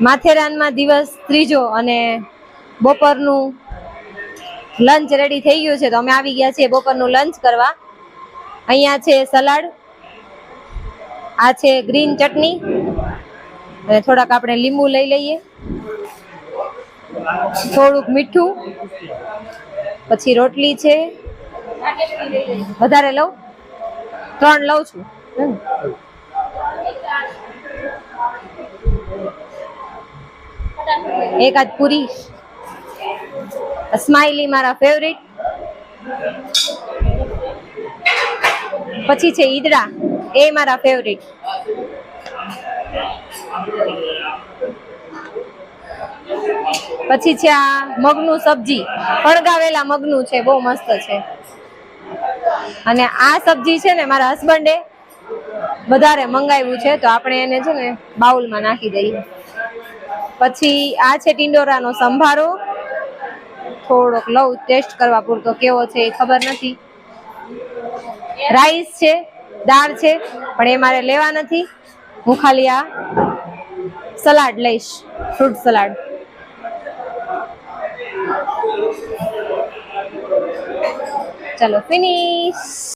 માથેરાનમાં દિવસ ત્રીજો અને બપોરનું લંચ રેડી થઈ ગયું છે, તો અમે આવી ગયા છીએ બપોરનું લંચ કરવા. અહીંયા છે સલાડ, આ છે ગ્રીન ચટણી અને થોડાક આપણે લીંબુ લઈ લઈએ, થોડુંક મીઠું, પછી રોટલી છે. વધારે લઉં? 3 લઉં છું. એકાદ પૂરી. સ્માઈલી મારા ફેવરિટ. પછી છે ઈદડા, એ મારા ફેવરિટ. પછી છે આ મગનું સબ્જી, ફણગાવેલા મગનું છે, બહુ મસ્ત છે. અને આ સબ્જી છે ને મારા હસબન્ડે વધારે મંગાવ્યું છે, તો આપણે એને છે ને બાઉલમાં નાખી દઈએ. પછી આ છે ટિંડોરાનો સંભારો, થોડોક લઉં ટેસ્ટ કરવા પૂરતો, કેવો છે એ ખબર નથી. રાઈસ છે, દાળ છે, પણ એ મારે લેવા નથી. હું ખાલી આ સલાડ લઈશ, ફ્રૂટ સલાડ. ચલો ફિનિશ.